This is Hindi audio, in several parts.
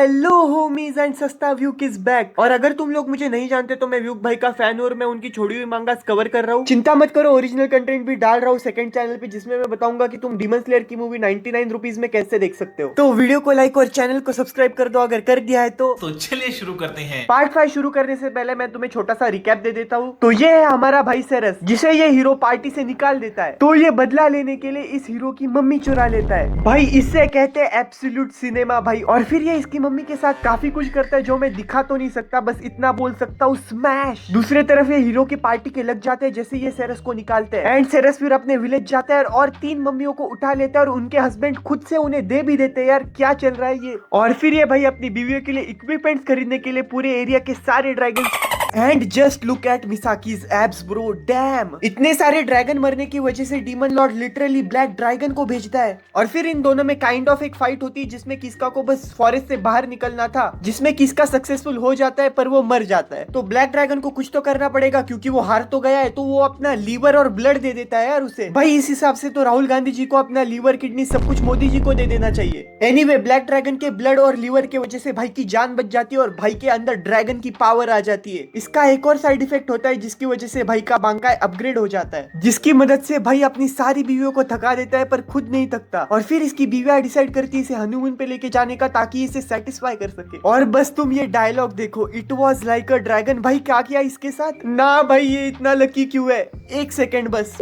हेलो होमीज एंड सस्ता व्यूक इज बैक। और अगर तुम लोग मुझे नहीं जानते तो मैं व्यूक भाई का फैन हूं और मैं उनकी छोड़ी हुई मांगास कवर कर रहा हूँ। चिंता मत करो, ओरिजिनल कंटेंट भी डाल रहा हूँ सेकंड चैनल पे, जिसमें मैं बताऊंगा कि तुम डीमन स्लेयर की मूवी 99 रुपीज में कैसे देख सकते हो। तो वीडियो को लाइक और चैनल को सब्सक्राइब कर दो अगर कर दिया है तो चलिए शुरू करते हैं। पार्ट 5 शुरू करने से पहले मैं तुम्हें छोटा सा रिकैप दे देता हूँ। तो ये है हमारा भाई सेरस, जिसे ये हीरो पार्टी से निकाल देता है। तो ये बदला लेने के लिए इस हीरो की मम्मी चुरा लेता है भाई। इससे कहते हैं एब्सोल्यूट सिनेमा भाई। और फिर ये इसकी मम्मी के साथ काफी कुछ करता है जो मैं दिखा तो नहीं सकता, बस इतना बोल सकता हूँ, स्मैश। दूसरे तरफ ये हीरो की पार्टी के लग जाते हैं जैसे ये सेरस को निकालते हैं। एंड सेरस फिर अपने विलेज जाता है और 3 मम्मियों को उठा लेता है और उनके हस्बैंड खुद से उन्हें दे भी देते हैं। यार क्या चल रहा है ये। और फिर ये भाई अपनी बीवियों के लिए इक्विपमेंट्स खरीदने के लिए पूरे एरिया के सारे dragon and just look at Misaki's abs bro, damn. इतने सारे ड्रैगन मरने की वजह से demon lord literally black dragon को भेजता है। और फिर इन दोनों में काइंड ऑफ एक फाइट होती है जिसमें किसका को बस फॉरेस्ट से बाहर निकलना था, जिसमें किसका सक्सेसफुल हो जाता है पर वो मर जाता है। तो ब्लैक ड्रैगन को कुछ तो करना पड़ेगा क्योंकि वो हार तो गया है, तो वो अपना लीवर और ब्लड दे देता है यार उसे। भाई इस हिसाब से तो राहुल गांधी जी को अपना लीवर किडनी सब कुछ मोदी जी को दे देना चाहिए। एनीवे ब्लैक ड्रैगन के ब्लड और लीवर की वजह से भाई की जान बच जाती है और भाई के अंदर ड्रैगन की पावर आ जाती है। इसका एक और साइड इफेक्ट होता है जिसकी वजह से भाई का बांकाई अपग्रेड हो जाता है, जिसकी मदद से भाई अपनी सारी बीवियों को थका देता है पर खुद नहीं थकता। और फिर इसकी बीवियां डिसाइड करती है इसे हनीमून पे लेके जाने का ताकि इसे सेटिस्फाई कर सके। और बस तुम ये डायलॉग देखो, it was like a dragon. भाई क्या किया इसके साथ ना भाई, ये इतना लकी क्यों है। एक सेकेंड बस।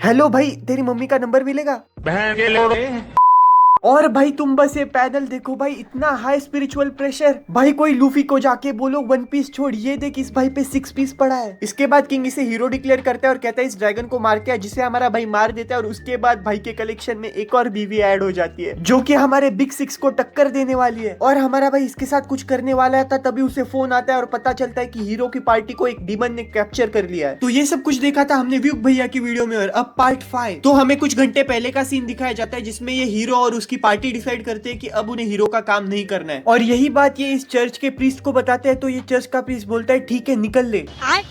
हेलो भाई, तेरी मम्मी का नंबर मिलेगा? और भाई तुम बस ये पैदल देखो भाई, इतना हाई स्पिरिचुअल प्रेशर। भाई कोई लूफी को जाके बोलो 1 पीस छोड़, ये देख इस भाई पे 6 पीस पड़ा है। इसके बाद किंग इसे हीरो डिक्लेयर करता है और कहता है इस ड्रैगन को मार के, जिसे हमारा भाई मार देता है। और उसके बाद भाई के कलेक्शन में एक और बीवी ऐड हो जाती है जो कि हमारे बिग 6 को टक्कर देने वाली है। और हमारा भाई इसके साथ कुछ करने वाला था, तभी उसे फोन आता है और पता चलता है कि हीरो की पार्टी को एक डीमन ने कैप्चर कर लिया है। तो ये सब कुछ देखा था हमने व्यूक भैया की वीडियो में। और अब पार्ट 5 तो हमें कुछ घंटे पहले का सीन दिखाया जाता है जिसमें ये हीरो और उसकी पार्टी डिसाइड करते हैं कि अब उन्हें हीरो का काम नहीं करना है। और यही बात ये इस चर्च के प्रीस्ट को बताते हैं। तो ये चर्च का प्रीस्ट बोलता है ठीक है निकल ले।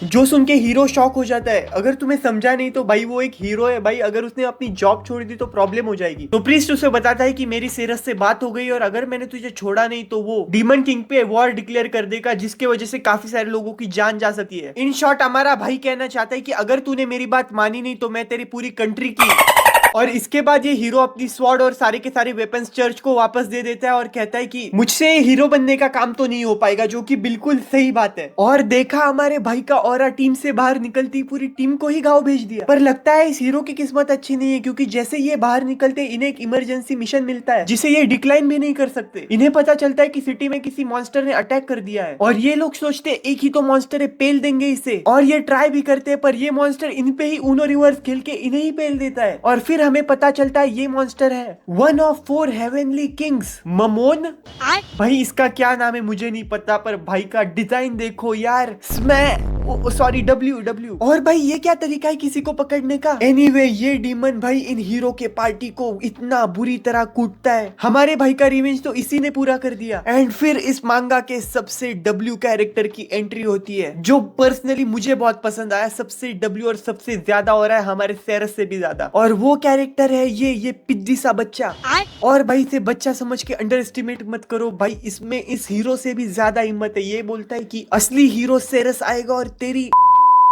जो सुन के हीरो शॉक हो जाता है। अगर तुम्हें समझा नहीं तो भाई वो एक हीरो है भाई, अगर उसने अपनी जॉब छोड़ दी तो प्रॉब्लम हो जाएगी। तो प्रीस्ट उसे बताता है कि मेरी सेरस से बात हो गई और अगर मैंने तुझे छोड़ा नहीं तो वो डीमन किंग पे वॉर डिक्लेयर कर देगा, जिसके वजह से काफी सारे लोगों की जान जा सकती है। इन शॉर्ट हमारा भाई कहना चाहता है कि अगर तूने मेरी बात मानी नहीं तो मैं तेरी पूरी कंट्री की। और इसके बाद ये हीरो अपनी स्वॉर्ड और सारे के सारे वेपन्स चर्च को वापस दे देता है और कहता है कि मुझसे हीरो बनने का काम तो नहीं हो पाएगा, जो कि बिल्कुल सही बात है। और देखा हमारे भाई का ऑरा टीम से बाहर निकलती पूरी टीम को ही गाँव भेज दिया। पर लगता है इस हीरो की किस्मत अच्छी नहीं है, क्योंकि जैसे ये बाहर निकलते इन्हें एक इमरजेंसी मिशन मिलता है जिसे ये डिक्लाइन भी नहीं कर सकते। इन्हें पता चलता है कि सिटी में किसी मॉन्स्टर ने अटैक कर दिया है और ये लोग सोचते एक ही तो मॉन्स्टर है, पेल देंगे इसे। और ये ट्राई भी करते हैं पर ये मॉन्स्टर इन पे ही ऊनो रिवर्स खेल के इन्हें ही पेल देता है। और फिर हमें पता चलता है ये मॉन्स्टर है 1 ऑफ 4 हेवनली किंग्स, ममोन। भाई इसका क्या नाम है मुझे नहीं पता, पर भाई का डिजाइन देखो यार, सॉरी डब्ल्यू। और भाई ये क्या तरीका है किसी को पकड़ने का। एनीवे ये डीमन भाई इन हीरो के पार्टी को इतना बुरी तरह कूटता है। हमारे भाई का रिवेंज तो इसी ने पूरा कर दिया। एंड फिर इस मांगा के सबसे डब्ल्यू कैरेक्टर की एंट्री होती है, जो पर्सनली मुझे बहुत पसंद आया। सबसे डब्ल्यू और सबसे ज्यादा हो रहा है हमारे सेरस से भी ज्यादा। और वो कैरेक्टर है ये पिद्दी सा बच्चा। और भाई इसे बच्चा समझ के अंडर एस्टिमेट मत करो भाई, इसमें इस हीरो से भी ज्यादा हिम्मत है। ये बोलता है कि असली हीरो सेरस आएगा और तेरी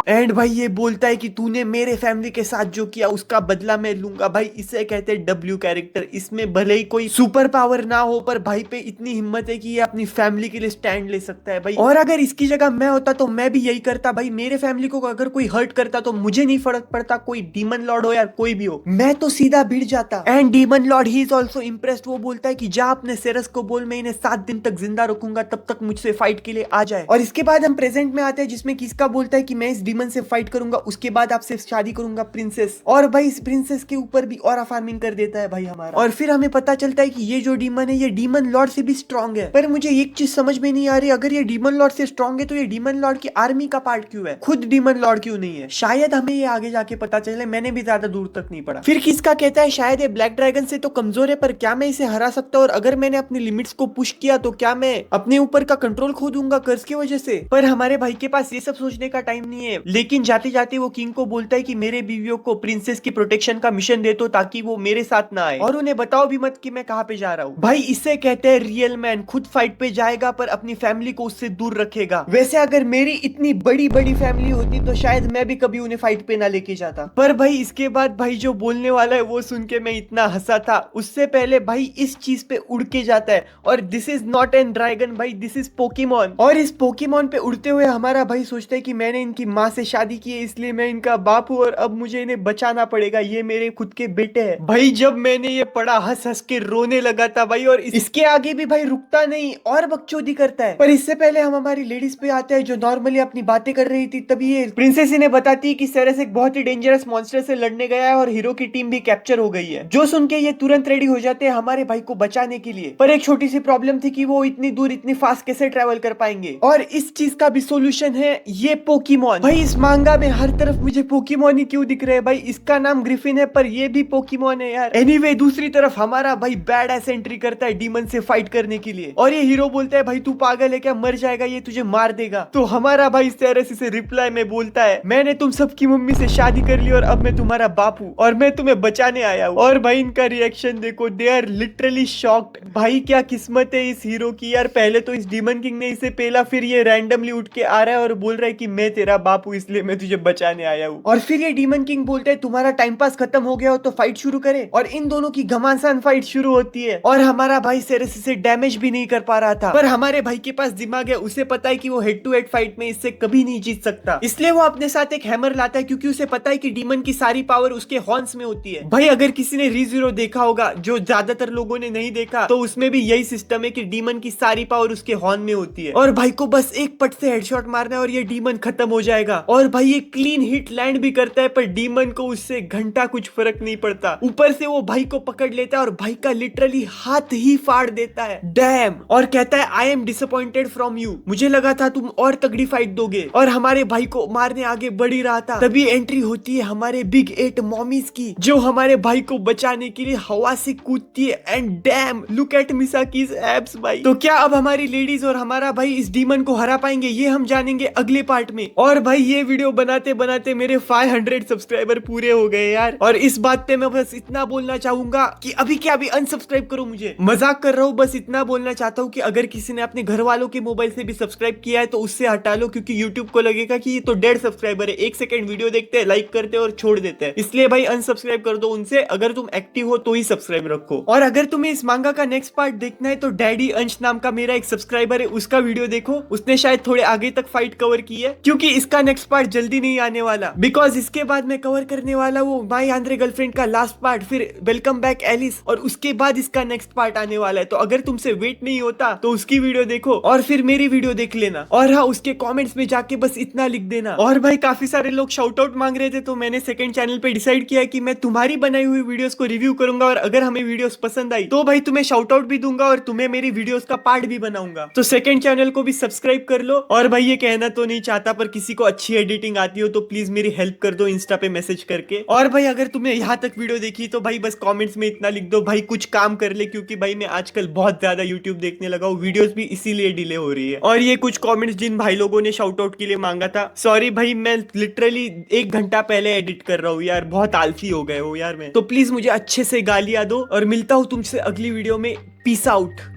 एंड भाई ये बोलता है कि तूने मेरे फैमिली के साथ जो किया उसका बदला मैं लूंगा। भाई इसे कहते हैं डब्ल्यू कैरेक्टर। इसमें भले ही कोई सुपर पावर ना हो पर भाई पे इतनी हिम्मत है कि ये अपनी फैमिली के लिए स्टैंड ले सकता है भाई। और अगर इसकी जगह मैं होता तो मैं भी यही करता भाई। मेरे फैमिली को अगर कोई हर्ट करता तो मुझे नहीं फर्क पड़ता, कोई डीमन लॉर्ड हो या कोई भी हो, मैं तो सीधा भिड़ जाता। And demon Lord he is also impressed. वो बोलता है कि जा अपने सेरस को बोल मैं इन्हें 7 दिन तक जिंदा रखूंगा, तब तक मुझसे फाइट के लिए आ जाए। और इसके बाद हम प्रेजेंट में आते हैं जिसमें किसका बोलता है कि मैं इस डीमन से फाइट करूंगा, उसके बाद आपसे शादी करूंगा प्रिंसेस। और भाई इस प्रिंसेस के ऊपर भी ऑरा फार्मिंग कर देता है भाई हमारा। और फिर हमें पता चलता है कि ये जो डीमन है ये डीमन लॉर्ड से भी स्ट्रांग है। पर मुझे एक चीज समझ में नहीं आ रही, अगर ये डीमन लॉर्ड से स्ट्रांग है तो ये डीमन लॉर्ड की आर्मी का पार्ट क्यों है, खुद डीमन लॉर्ड क्यों नहीं है। शायद हमें ये आगे जाके पता चले, मैंने भी ज्यादा दूर तक नहीं पढ़ा। फिर किसका कहता है शायद ये ब्लैक ड्रैगन से तो कमजोर है, पर क्या मैं इसे हरा सकता हूँ, और अगर मैंने अपनी लिमिट्स को पुश किया तो क्या मैं अपने ऊपर का कंट्रोल खो दूंगा कर्ज की वजह से। पर हमारे भाई के पास ये सब सोचने का टाइम नहीं है। लेकिन जाते जाते वो किंग को बोलता है कि मेरे बीवियों को प्रिंसेस की प्रोटेक्शन का मिशन दे दो ताकि वो मेरे साथ ना आए और उन्हें बताओ भी मत कि मैं कहाँ पे जा रहा हूँ। भाई इससे कहते हैं रियल मैन खुद फाइट पे जाएगा पर अपनी फैमिली को उससे दूर रखेगा। वैसे अगर मेरी इतनी बड़ी बड़ी फैमिली होती तो शायद मैं भी कभी उन्हें फाइट पे ना लेके जाता। पर भाई इसके बाद भाई जो बोलने वाला है वो सुन के मैं इतना हंसा था। उससे पहले भाई इस चीज पे उड़ के जाता है और this is not an dragon भाई, दिस इज पोकेमॉन। और इस पोकेमॉन पे उड़ते हुए हमारा भाई सोचता है कि मैंने इनकी माँ से शादी की है इसलिए मैं इनका बाप हूँ और अब मुझे इन्हें बचाना पड़ेगा, ये मेरे खुद के बेटे हैं। भाई जब मैंने ये पढ़ा हंस हंस के रोने लगा था भाई। और इसके आगे भी भाई रुकता नहीं और बकचोदी करता है। पर इससे पहले हम हमारी लेडीज पे आते हैं जो नॉर्मली अपनी बातें कर रही थी। तभी ये प्रिंसेस इन्हें बताती है कि सेरेस एक बहुत ही डेंजरस मॉन्स्टर से लड़ने गया है और हीरो की टीम भी कैप्चर हो गई है। जो सुन के ये तुरंत रेडी हो जाते हैं हमारे भाई को बचाने के लिए। पर एक छोटी सी प्रॉब्लम थी कि वो इतनी दूर इतनी फास्ट कैसे ट्रेवल कर पाएंगे और इस चीज का भी सोल्यूशन है ये पोकेमॉन। भाई इस मांगा में हर तरफ मुझे पोकेमॉन ही क्यों दिख रहे हैं भाई। इसका नाम ग्रिफिन है पर ये भी पोकेमॉन है यार। एनीवे दूसरी तरफ हमारा भाई बैड एस एंट्री करता है डीमन से फाइट करने के लिए और ये हीरो बोलता है भाई तू पागल है क्या, मर जाएगा ये, तुझे मार देगा। तो हमारा भाई सेरेस इसे रिप्लाई में बोलता है मैंने तुम सबकी मम्मी से शादी कर ली और अब मैं तुम्हारा बाप हूँ और मैं तुम्हें बचाने आया हूँ। और भाई इनका रिएक्शन देखो, दे आर लिटरली शॉक्ड। भाई क्या किस्मत है इस हीरो की यार, पहले तो इस डीमन किंग ने इसे पेला फिर ये रैंडमली उठ के आ रहा है और बोल रहा है कि मैं तेरा बाप हूँ इसलिए मैं तुझे बचाने आया हूँ। और फिर ये डीमन किंग बोलता है तुम्हारा टाइम पास खत्म हो गया हो तो फाइट शुरू करे और इन दोनों की घमासान फाइट शुरू होती है। और हमारा भाई सेरेस इसे डैमेज भी नहीं कर पा रहा था पर हमारे भाई के पास दिमाग है, उसे पता है कि वो हेड टू हेड फाइट में इससे कभी नहीं जीत सकता। इसलिए वो अपने साथ एक हैमर लाता है क्योंकि उसे पता है कि डीमन की सारी पावर उसके हॉर्न्स में होती है। भाई अगर किसी ने रीज़ीरो देखा होगा जो ज्यादातर लोगों ने नहीं देखा तो उसमें भी यही सिस्टम है कि डीमन की सारी पावर उसके हॉर्न में होती है और भाई को बस एक पट से हेडशॉट मारना है और ये डीमन खत्म हो जाएगा। और भाई ये क्लीन हिट लैंड भी करता है पर डीमन को उससे घंटा कुछ फर्क नहीं पड़ता। ऊपर से वो भाई को पकड़ लेता है और भाई का लिटरली हाथ ही फाड़ देता है डैम, और कहता है I am disappointed from you, मुझे लगा था तुम और तगड़ी फाइट दोगे। और हमारे भाई को मारने आगे बढ़ ही रहा था तभी एंट्री होती है हमारे बिग 8 मॉमीज की जो हमारे भाई को बचाने के लिए हवा से कूदती है and damn look at Misaki's abs भाई। तो क्या अब हमारी लेडीज और हमारा भाई इस डीमन को हरा पाएंगे ये हम जानेंगे अगले पार्ट में। और भाई ये वीडियो बनाते बनाते मेरे 500 सब्सक्राइबर पूरे हो गए यार। और इस बात पे मैं बस इतना बोलना चाहूंगा कि अभी क्या अभी अनसब्सक्राइब करो मुझे, मजाक कर रहा हूँ। बस इतना बोलना चाहता हूँ कि अगर किसी ने अपने घर वालों के मोबाइल से भी सब्सक्राइब किया है तो उससे हटा लो क्योंकि यूट्यूब को लगेगा कि ये तो डेड सब्सक्राइबर है, 1 सेकंड वीडियो देखते हैं, लाइक करते हैं और छोड़ देते हैं। इसलिए भाई अनसब्सक्राइब कर दो उनसे, अगर तुम एक्टिव हो तो ही सब्सक्राइब रखो। और अगर तुम्हें इस मांगा का नेक्स्ट पार्ट देखना है तो डैडी अंश नाम का मेरा एक सब्सक्राइबर है, उसका वीडियो देखो, उसने शायद थोड़े आगे तक फाइट कवर की है क्योंकि इसका नेक्स्ट पार्ट जल्दी नहीं आने वाला बिकॉज इसके बाद मैं कवर करने वाला वो माय आंद्रे गर्लफ्रेंड का लास्ट पार्ट, फिर वेलकम बैक एलिस और उसके बाद इसका नेक्स्ट पार्ट आने वाला है। तो अगर तुमसे वेट नहीं होता तो उसकी वीडियो देखो और फिर मेरी वीडियो देख लेना। और हाँ उसके कमेंट्स में जाके बस इतना लिख देना। और भाई काफी सारे लोग शाउट आउट मांग रहे थे तो मैंने सेकंड चैनल पे डिसाइड किया कि मैं तुम्हारी बनाई हुई वीडियोस को रिव्यू करूंगा और अगर हमें वीडियोस पसंद आई तो भाई तुम्हें शाउट आउट भी दूंगा और तुम्हें मेरी वीडियोस का पार्ट भी बनाऊंगा। तो सेकंड चैनल को भी सब्सक्राइब कर लो। और भाई ये कहना तो नहीं चाहता पर किसी को अच्छी एडिटिंग आती हो तो प्लीज मेरी हेल्प कर दो इंस्टा पे मैसेज करके। और भाई अगर तुमने यहाँ तक वीडियो देखी तो भाई बस कमेंट्स में इतना लिख दो भाई कुछ काम कर ले क्योंकि भाई मैं आजकल बहुत ज्यादा यूट्यूब देखने लगा हूँ, वीडियोस भी इसीलिए डिले हो रही है। और ये कुछ कमेंट्स जिन भाई लोगों ने शाउट आउट के लिए मांगा था, सॉरी भाई मैं लिटरली 1 घंटा पहले एडिट कर रहा हूँ यार, बहुत आलसी हो गए हो यार मैं। तो प्लीज मुझे अच्छे से गालियां दो और मिलता हूँ तुमसे अगली वीडियो में। Peace out.